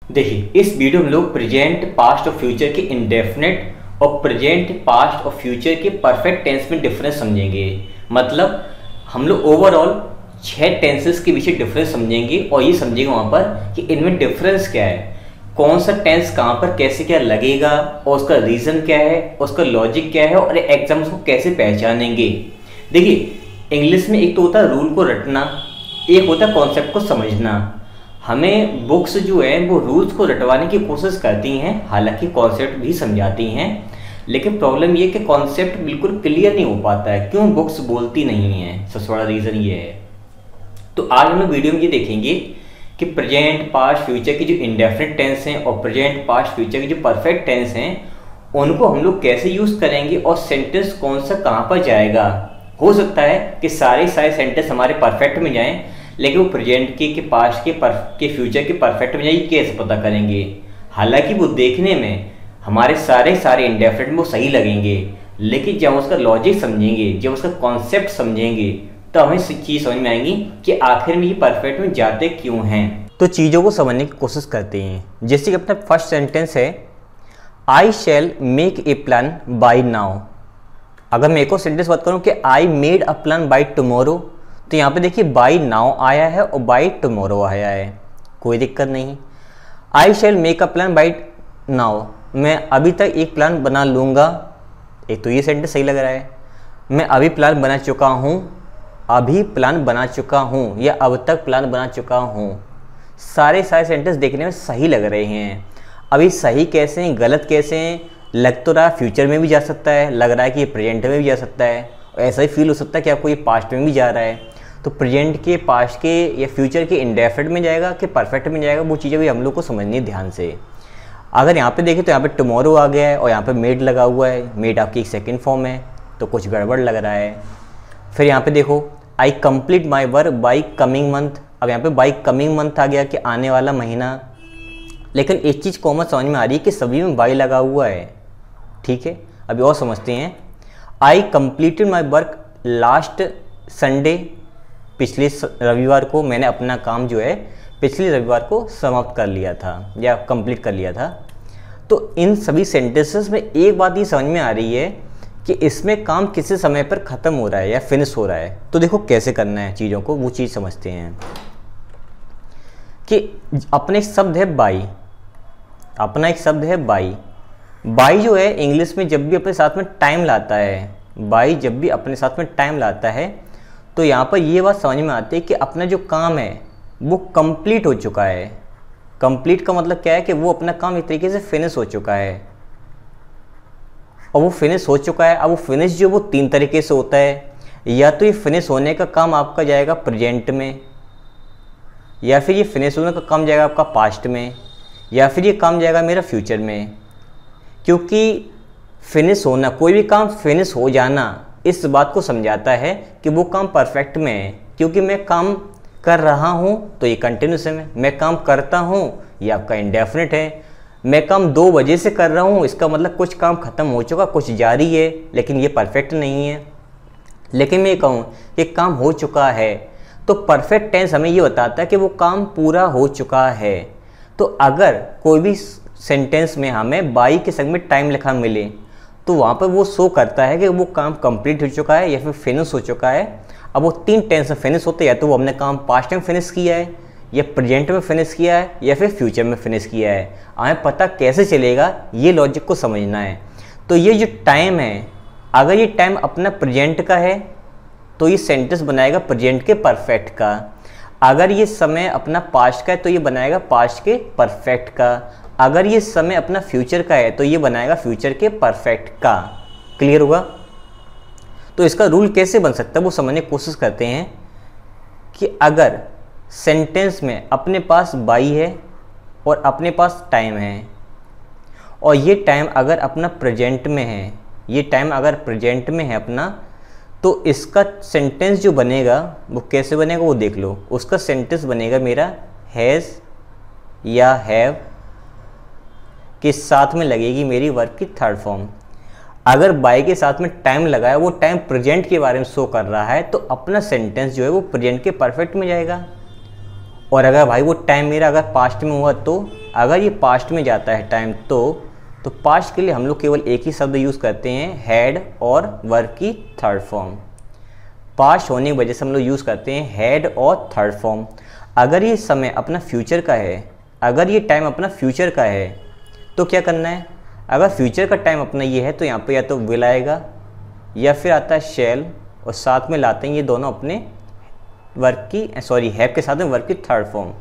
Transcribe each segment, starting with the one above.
देखिए, इस वीडियो में लोग प्रेजेंट, पास्ट और फ्यूचर के इंडेफिनिट और प्रेजेंट, पास्ट और फ्यूचर के परफेक्ट टेंस में डिफरेंस समझेंगे। मतलब हम लोग ओवरऑल 6 टेंसेस के बीच डिफरेंस समझेंगे और ये समझेंगे वहाँ पर कि इनमें डिफरेंस क्या है, कौन सा टेंस कहाँ पर कैसे क्या लगेगा और उसका रीज़न क्या है, उसका लॉजिक क्या है और एग्जाम्स को कैसे पहचानेंगे। देखिए, इंग्लिश में एक तो होता है रूल को रटना, एक होता है कॉन्सेप्ट को समझना। हमें बुक्स जो है वो रूल्स को रटवाने की कोशिश करती हैं, हालांकि कॉन्सेप्ट भी समझाती हैं, लेकिन प्रॉब्लम ये कि कॉन्सेप्ट बिल्कुल क्लियर नहीं हो पाता है। क्यों? बुक्स बोलती नहीं है, सबसे बड़ा रीज़न ये है। तो आज हम लोग वीडियो में ये देखेंगे कि प्रेजेंट, पास्ट, फ्यूचर के जो इंडेफिनिट टेंस हैं और प्रेजेंट, पास्ट, फ्यूचर के जो परफेक्ट टेंस हैं उनको हम लोग कैसे यूज़ करेंगे और सेंटेंस कौन सा कहाँ पर जाएगा। हो सकता है कि सारे सेंटेंस हमारे परफेक्ट में जाएं, लेकिन वो प्रेजेंट के पास्ट के फ्यूचर के परफेक्ट में जाएगी, कैसे पता करेंगे। हालांकि वो देखने में हमारे सारे इंडेफिनिट में वो सही लगेंगे, लेकिन जब उसका लॉजिक समझेंगे, जब उसका कॉन्सेप्ट समझेंगे, तो हमें चीज़ समझ में आएंगी कि आखिर में ये परफेक्ट में जाते क्यों हैं। तो चीज़ों को समझने की कोशिश करते हैं। जैसे कि अपना फर्स्ट सेंटेंस है, I shall make a plan by now. अगर मैं एक और सेंटेंस बात करूँ कि I made a plan by tomorrow, तो यहाँ पे देखिए बाय नाउ आया है और बाय टुमारो आया है, कोई दिक्कत नहीं। I shall make a plan by now, मैं अभी तक एक प्लान बना लूँगा। एक तो ये सेंटेंस सही लग रहा है। मैं अभी प्लान बना चुका हूँ, अभी प्लान बना चुका हूँ या अब तक प्लान बना चुका हूँ, सारे सेंटेंस देखने में सही लग रहे हैं। अभी सही कैसे हैं, गलत कैसे हैं, लग तो रहा फ्यूचर में भी जा सकता है, लग रहा है कि ये प्रेजेंट में भी जा सकता है, और ऐसा ही फील हो सकता है कि आपको ये पास्ट में भी जा रहा है। तो प्रेजेंट के, पास्ट के या फ्यूचर के इंडेफिनिट में जाएगा कि परफेक्ट में जाएगा, वो चीज़ें भी हम लोग को समझनी है ध्यान से। अगर यहाँ पे देखें तो यहाँ पे टुमारो आ गया है और यहाँ पे मेड लगा हुआ है, मेड आपकी एक सेकेंड फॉर्म है, तो कुछ गड़बड़ लग रहा है। फिर यहाँ पे देखो, आई complete my work by coming month. अब यहाँ पे बाई कमिंग मंथ आ गया कि आने वाला महीना, लेकिन एक चीज़ कॉमन समझ में आ रही है कि सभी में बाई लगा हुआ है। ठीक है, अभी और समझते हैं। I completed my work last Sunday, पिछले रविवार को मैंने अपना काम जो है पिछले रविवार को समाप्त कर लिया था या कंप्लीट कर लिया था। तो इन सभी सेंटेंसेस में एक बात ये समझ में आ रही है कि इसमें काम किसी समय पर ख़त्म हो रहा है या फिनिश हो रहा है। तो देखो कैसे करना है चीज़ों को, वो चीज़ समझते हैं कि अपने एक शब्द है बाई, अपना एक शब्द है बाई। बाई जो है इंग्लिश में जब भी अपने साथ में टाइम लाता है, बाई जब भी अपने साथ में टाइम लाता है, तो यहाँ पर ये बात समझ में आती है कि अपना जो काम है वो कंप्लीट हो चुका है। कंप्लीट का मतलब क्या है कि वो अपना काम एक तरीके से फिनिश हो चुका है, और वो फिनिश हो चुका है। अब वो फिनिश जो वो 3 तरीके से होता है, या तो ये फिनिश होने का काम आपका जाएगा प्रेजेंट में, या फिर ये फिनिश होने का काम जाएगा आपका पास्ट में, या फिर ये काम जाएगा मेरा फ्यूचर में। क्योंकि फिनिश होना, कोई भी काम फिनिश हो जाना इस बात को समझाता है कि वो काम परफेक्ट में है। क्योंकि मैं काम कर रहा हूँ तो ये कंटिन्यूस है, मैं काम करता हूँ ये आपका इंडेफिनिट है। मैं काम 2 बजे से कर रहा हूँ, इसका मतलब कुछ काम ख़त्म हो चुका, कुछ जारी है, लेकिन ये परफेक्ट नहीं है। लेकिन मैं कहूँ कि काम हो चुका है, तो परफेक्ट टेंस हमें ये बताता है कि वो काम पूरा हो चुका है। तो अगर कोई भी सेंटेंस में हमें बाई के संग में टाइम लिखा मिले, तो वहाँ पर वो शो करता है कि वो काम कंप्लीट हो चुका है या फिर फिनिश हो चुका है। अब वो 3 टेंस में फिनिश होते हैं, या तो वो हमने काम पास्ट में फिनिश किया है, या प्रेजेंट में फिनिश किया है, या फिर फ्यूचर में फिनिश किया है। हमें पता कैसे चलेगा, ये लॉजिक को समझना है। तो ये जो टाइम है, अगर ये टाइम अपना प्रेजेंट का है तो ये सेंटेंस बनाएगा प्रेजेंट के परफेक्ट का। अगर ये समय अपना पास्ट का है तो ये बनाएगा पास्ट के परफेक्ट का। अगर ये समय अपना फ्यूचर का है तो ये बनाएगा फ्यूचर के परफेक्ट का। क्लियर होगा? तो इसका रूल कैसे बन सकता है वो समझने की कोशिश करते हैं कि अगर सेंटेंस में अपने पास बाई है और अपने पास टाइम है, और ये टाइम अगर अपना प्रेजेंट में है, ये टाइम अगर प्रेजेंट में है अपना, तो इसका सेंटेंस जो बनेगा वो कैसे बनेगा वो देख लो। उसका सेंटेंस बनेगा मेरा हैज़ या हैव के साथ में लगेगी मेरी वर्ब की थर्ड फॉर्म। अगर बाय के साथ में टाइम लगा है, वो टाइम प्रेजेंट के बारे में शो कर रहा है, तो अपना सेंटेंस जो है वो प्रेजेंट के परफेक्ट में जाएगा। और अगर भाई वो टाइम मेरा अगर पास्ट में हुआ, तो अगर ये पास्ट में जाता है टाइम तो पास्ट के लिए हम लोग केवल एक ही शब्द यूज़ करते हैं, हैड और वर्ब की थर्ड फॉर्म। पास्ट होने की वजह से हम लोग यूज़ करते हैं हैड और थर्ड फॉर्म। अगर ये समय अपना फ्यूचर का है, अगर ये टाइम अपना फ्यूचर का है तो क्या करना है, अगर फ्यूचर का टाइम अपना ये है तो यहाँ पे या तो विल आएगा या फिर आता है शैल, और साथ में लाते हैं ये दोनों अपने वर्ब की हैव के साथ में वर्ब की थर्ड फॉर्म।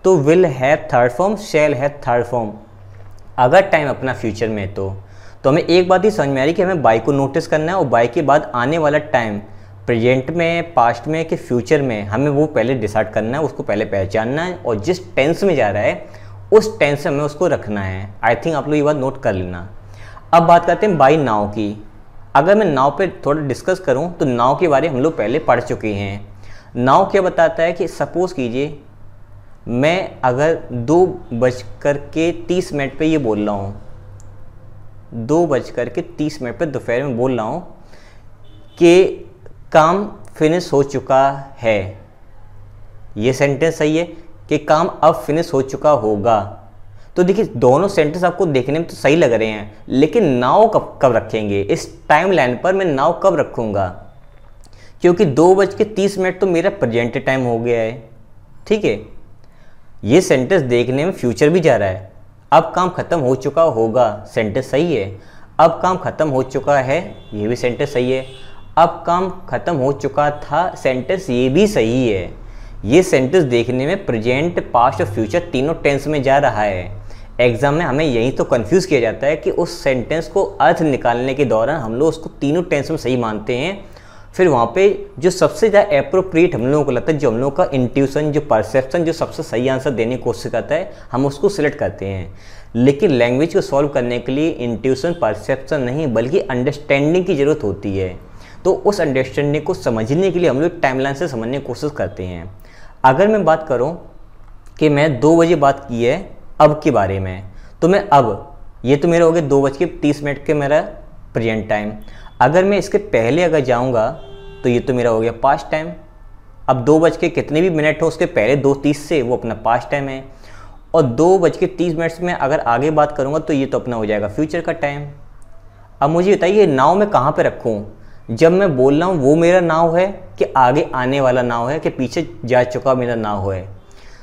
तो will have third form, shall have third form. अगर टाइम अपना फ्यूचर में है तो हमें एक बात ही समझ में आ रही कि हमें बाई को नोटिस करना है, और बाई के बाद आने वाला टाइम प्रेजेंट में, पास्ट में कि फ्यूचर में, हमें वो पहले डिसाइड करना है, उसको पहले पहचानना है, और जिस टेंस में जा रहा है उस टेंस में हमें उसको रखना है। आई थिंक आप लोग ये बात नोट कर लेना। अब बात करते हैं बाई नाउ की। अगर मैं नाउ पे थोड़ा डिस्कस करूं तो नाउ के बारे में हम लोग पहले पढ़ चुके हैं। नाउ क्या बताता है कि सपोज़ कीजिए मैं अगर 2:30 पे ये बोल रहा हूँ, 2:30 पे दोपहर में बोल रहा हूँ कि काम फिनिश हो चुका है। ये सेंटेंस सही है कि काम अब फिनिश हो चुका होगा। तो देखिए दोनों सेंटेंस आपको देखने में तो सही लग रहे हैं, लेकिन नाउ कब रखेंगे, इस टाइम लाइन पर मैं नाउ कब रखूँगा, क्योंकि 2:30 तो मेरा प्रेजेंट टाइम हो गया है। ठीक है, ये सेंटेंस देखने में फ्यूचर भी जा रहा है। अब काम खत्म हो चुका होगा, सेंटेंस सही है। अब काम खत्म हो चुका है, ये भी सेंटेंस सही है। अब काम खत्म हो चुका था, सेंटेंस ये भी सही है। ये सेंटेंस देखने में प्रेजेंट, पास्ट और फ्यूचर तीनों टेंस में जा रहा है। एग्जाम में हमें यही तो कंफ्यूज किया जाता है कि उस सेंटेंस को अर्थ निकालने के दौरान हम लोग उसको तीनों टेंस में सही मानते हैं। फिर वहाँ पे जो सबसे ज़्यादा एप्रोप्रिएट हम लोगों को लगता है, जो हम लोग का इंट्यूशन, जो परसेप्शन, जो सबसे सही आंसर देने की कोशिश करता है, हम उसको सिलेक्ट करते हैं। लेकिन लैंग्वेज को सॉल्व करने के लिए इंट्यूशन, परसेप्शन नहीं बल्कि अंडरस्टैंडिंग की ज़रूरत होती है। तो उस अंडरस्टैंडिंग को समझने के लिए हम लोग टाइमलाइन से समझने की कोशिश करते हैं। अगर मैं बात करूँ कि मैं 2 बजे बात की है अब के बारे में, तो मैं अब, ये तो मेरा हो गया 2:30 के मेरा प्रेजेंट टाइम। अगर मैं इसके पहले अगर जाऊंगा तो ये तो मेरा हो गया पास्ट टाइम। अब 2 कितने भी मिनट हो उसके पहले 2:30 से वो अपना पास्ट टाइम है, और 2:30 में अगर आगे बात करूंगा तो ये तो अपना हो जाएगा फ्यूचर का टाइम। अब मुझे बताइए नाउ मैं कहाँ पे रखूँ, जब मैं बोल रहा हूँ वो मेरा नाउ है कि आगे आने वाला नाउ है कि पीछे जा चुका मेरा नाउ है।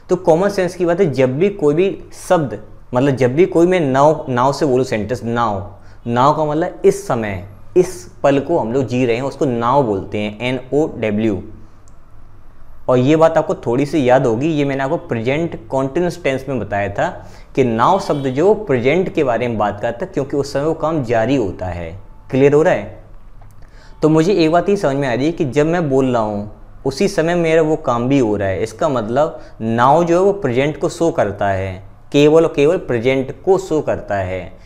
तो कॉमन सेंस की बात है, जब भी कोई भी शब्द, मतलब जब भी कोई मैं नाउ से बोलूँ सेंटेंस, नाउ का मतलब इस समय, इस पल को हम लोग जी रहे हैं उसको नाउ बोलते हैं, NOW। और ये बात आपको थोड़ी सी याद होगी, ये मैंने आपको प्रेजेंट कॉन्टिन्यूस टेंस में बताया था कि नाउ शब्द जो प्रेजेंट के बारे में बात करता है, क्योंकि उस समय वो काम जारी होता है। क्लियर हो रहा है? तो मुझे एक बात ही समझ में आ रही है कि जब मैं बोल रहा हूँ उसी समय मेरा वो काम भी हो रहा है। इसका मतलब नाउ जो है वो प्रेजेंट को शो करता है, केवल और केवल प्रेजेंट को शो करता है।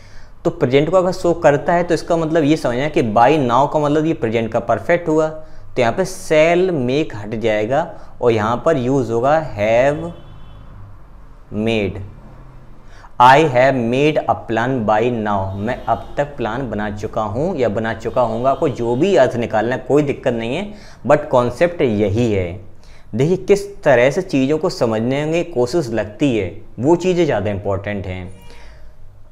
तो प्रेजेंट को अगर शो करता है तो इसका मतलब ये समझना कि बाई नाउ का मतलब ये प्रेजेंट का परफेक्ट हुआ। तो यहाँ पे शैल मेक हट जाएगा और यहाँ पर यूज़ होगा have made. I have made a plan by now. मैं अब तक प्लान बना चुका हूँ या बना चुका हूँगा। आपको जो भी अर्थ निकालना है कोई दिक्कत नहीं है, बट कॉन्सेप्ट यही है। देखिए किस तरह से चीज़ों को समझने की कोशिश लगती है, वो चीज़ें ज़्यादा इंपॉर्टेंट हैं।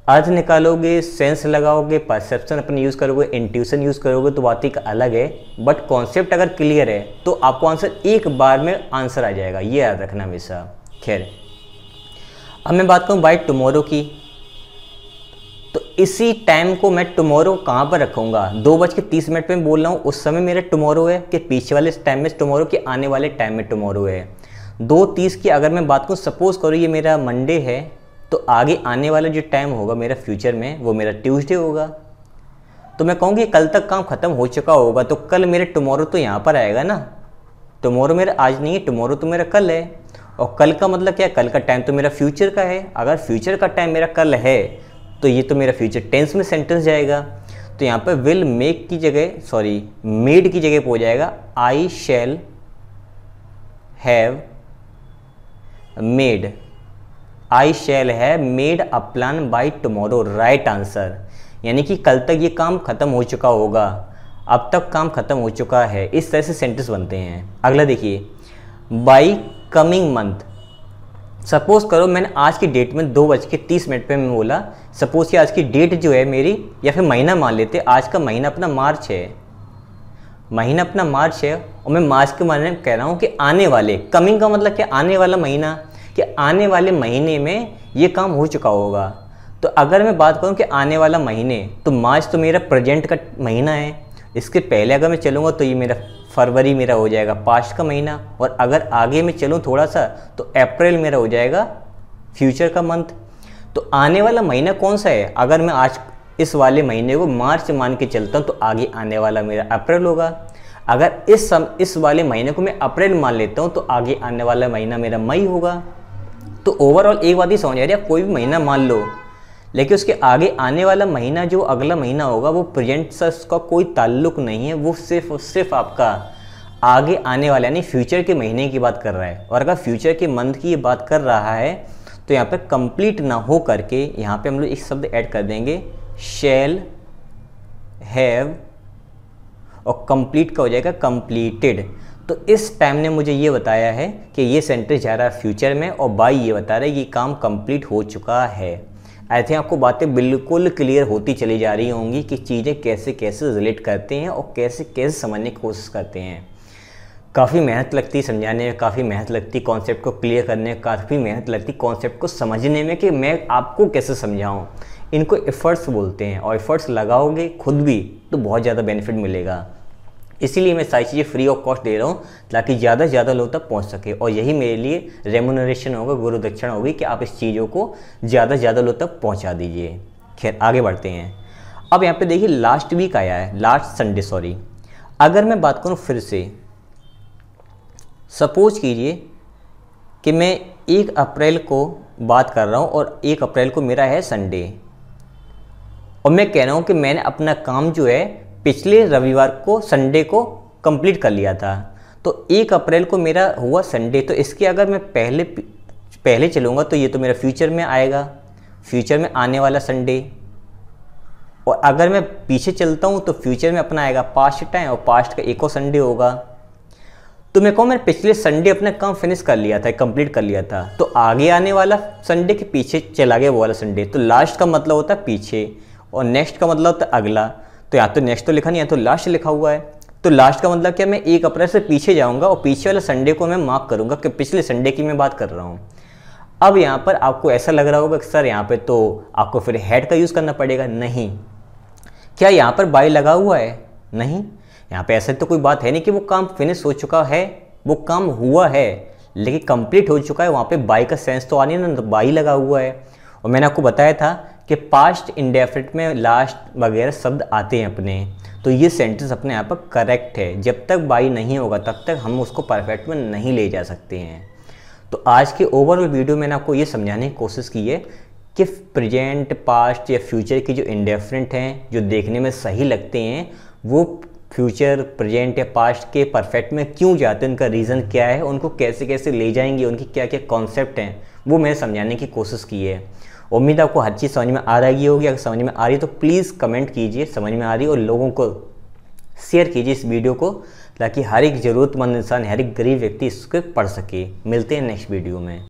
अर्थ निकालोगे, सेंस लगाओगे, परसेप्शन अपने यूज़ करोगे, इंट्यूशन यूज़ करोगे तो बात एक अलग है, बट कॉन्सेप्ट अगर क्लियर है तो आपको आंसर एक बार में आंसर आ जाएगा, ये याद रखना हमेशा। खैर अब मैं बात करूँ बाय टुमारो की, तो इसी टाइम को मैं टुमारो कहाँ पर रखूँगा? 2:30 पे मैं बोल रहा हूँ उस समय मेरा टुमारो है कि पीछे वाले टाइम में टुमारो कि आने वाले टाइम में टुमारो है। 2:30 की अगर मैं बात करूँ, सपोज करो ये मेरा मंडे है, तो आगे आने वाला जो टाइम होगा मेरा फ्यूचर में वो मेरा ट्यूसडे होगा। तो मैं कहूँगी कल तक काम खत्म हो चुका होगा, तो कल मेरे टुमारो तो यहाँ पर आएगा ना। टुमारो मेरा आज नहीं है, टुमारो तो मेरा कल है। और कल का मतलब क्या है? कल का टाइम तो मेरा फ्यूचर का है। अगर फ्यूचर का टाइम मेरा कल है तो ये तो मेरा फ्यूचर टेंस में सेंटेंस जाएगा। तो यहाँ पर विल मेक की जगह, सॉरी मेड की जगह हो जाएगा I shall have made. I shall have made a plan by tomorrow, right answer. यानी कि कल तक ये काम खत्म हो चुका होगा, अब तक काम खत्म हो चुका है। इस तरह से सेंटेंस बनते हैं। अगला देखिए, बाई कमिंग मंथ। सपोज करो मैंने आज की डेट में 2:30 पे मैं बोला, सपोज कि आज की डेट जो है मेरी, या फिर महीना मान लेते, आज का महीना अपना मार्च है, महीना अपना मार्च है, और मैं मार्च के महीने में कह रहा हूँ कि आने वाले, कमिंग का मतलब क्या, आने वाला महीना, कि आने वाले महीने में ये काम हो चुका होगा। तो अगर मैं बात करूँ कि आने वाला महीने, तो मार्च तो मेरा प्रेजेंट का महीना है, इसके पहले अगर मैं चलूँगा तो ये मेरा फरवरी मेरा हो जाएगा पास्ट का महीना, और अगर आगे मैं चलूँ थोड़ा सा तो अप्रैल मेरा हो जाएगा फ्यूचर का मंथ। तो आने वाला महीना कौन सा है, अगर मैं आज इस वाले महीने को मार्च मान के चलता हूँ तो आगे आने वाला मेरा अप्रैल होगा। अगर इस वाले महीने को मैं अप्रैल मान लेता हूँ तो आगे आने वाला महीना मेरा मई होगा। तो ओवरऑल एक बात ही समझ आ रही है, कोई भी महीना मान लो, लेकिन उसके आगे आने वाला महीना जो अगला महीना होगा वो प्रेजेंट से उसका कोई ताल्लुक नहीं है, वो सिर्फ आपका आगे आने वाला यानी फ्यूचर के महीने की बात कर रहा है। और अगर फ्यूचर के मंथ की ये बात कर रहा है तो यहाँ पे कंप्लीट ना हो करके यहाँ पे हम लोग एक शब्द ऐड कर देंगे, शैल हैव, और कंप्लीट का हो जाएगा कंप्लीटेड। तो इस टाइम ने मुझे ये बताया है कि ये सेंटेंस जा रहा है फ्यूचर में, और बाई ये बता रहा है कि काम कंप्लीट हो चुका है। आई थिंक आपको बातें बिल्कुल क्लियर होती चली जा रही होंगी कि चीज़ें कैसे कैसे रिलेट करते हैं और कैसे कैसे समझने की कोशिश करते हैं। काफ़ी मेहनत लगती है समझाने में, काफ़ी मेहनत लगती है कॉन्सेप्ट को क्लियर करने में, काफ़ी मेहनत लगती है कॉन्सेप्ट को समझने में कि मैं आपको कैसे समझाऊँ। इनको एफर्ट्स बोलते हैं, और एफर्ट्स लगाओगे खुद भी तो बहुत ज़्यादा बेनिफिट मिलेगा। इसीलिए मैं सारी चीज़ें फ्री ऑफ कॉस्ट दे रहा हूँ ताकि ज़्यादा से ज़्यादा लोग तक पहुँच सके, और यही मेरे लिए रेमुनरेशन होगा, गुरु दक्षिणा होगी कि आप इस चीज़ों को ज़्यादा से ज़्यादा लोग तक पहुँचा दीजिए। खैर आगे बढ़ते हैं। अब यहाँ पे देखिए लास्ट वीक आया है, लास्ट संडे सॉरी। अगर मैं बात करूँ फिर से, सपोज कीजिए कि मैं 1 अप्रैल को बात कर रहा हूँ और 1 अप्रैल को मेरा है संडे, और मैं कह रहा हूँ कि मैंने अपना काम जो है पिछले रविवार को संडे को कंप्लीट कर लिया था। तो 1 अप्रैल को मेरा हुआ संडे, तो इसके अगर मैं पहले चलूँगा तो ये तो मेरा फ्यूचर में आएगा, फ्यूचर में आने वाला संडे। और अगर मैं पीछे चलता हूँ तो फ्यूचर में अपना आएगा पास्ट टाइम, और पास्ट का एक और संडे होगा। तो मैं कहूँ मैंने पिछले संडे अपना काम फिनिश कर लिया था, कंप्लीट कर लिया था, तो आगे आने वाला संडे के पीछे चला गया वो वाला संडे। तो लास्ट का मतलब होता है पीछे, और नेक्स्ट का मतलब होता है अगला। तो यहाँ तो नेक्स्ट तो लिखा नहीं है, तो लास्ट लिखा हुआ है। तो लास्ट का मतलब क्या, मैं 1 अप्रैल से पीछे जाऊँगा और पीछे वाले संडे को मैं मार्क करूँगा कि पिछले संडे की मैं बात कर रहा हूँ। अब यहाँ पर आपको ऐसा लग रहा होगा कि सर यहाँ पे तो आपको फिर हेड का यूज़ करना पड़ेगा। नहीं, क्या यहाँ पर बाय लगा हुआ है? नहीं, यहाँ पे ऐसा तो कोई बात है नहीं कि वो काम फिनिश हो चुका है, वो काम हुआ है लेकिन कंप्लीट हो चुका है, वहाँ पे बाय का सेंस तो आ नहीं ना, तो बाय लगा हुआ है। और मैंने आपको बताया था कि पास्ट इंडेफिनिट में लास्ट वगैरह शब्द आते हैं अपने, तो ये सेंटेंस अपने आप पर करेक्ट है। जब तक बाई नहीं होगा तब तक हम उसको परफेक्ट में नहीं ले जा सकते हैं। तो आज के ओवरऑल वीडियो मैंने आपको ये समझाने की कोशिश की है कि प्रेजेंट, पास्ट या फ्यूचर की जो इंडेफिनिट हैं, जो देखने में सही लगते हैं, वो फ्यूचर, प्रेजेंट या पास्ट के परफेक्ट में क्यों जाते हैं, उनका रीज़न क्या है, उनको कैसे कैसे ले जाएंगे, उनकी क्या क्या कॉन्सेप्ट हैं, वो मैंने समझाने की कोशिश की है। उम्मीद आपको हर चीज़ समझ में आ रही होगी। अगर समझ में आ रही है तो प्लीज़ कमेंट कीजिए समझ में आ रही है, और लोगों को शेयर कीजिए इस वीडियो को, ताकि हर एक ज़रूरतमंद इंसान, हर एक गरीब व्यक्ति इसको पढ़ सके। मिलते हैं नेक्स्ट वीडियो में।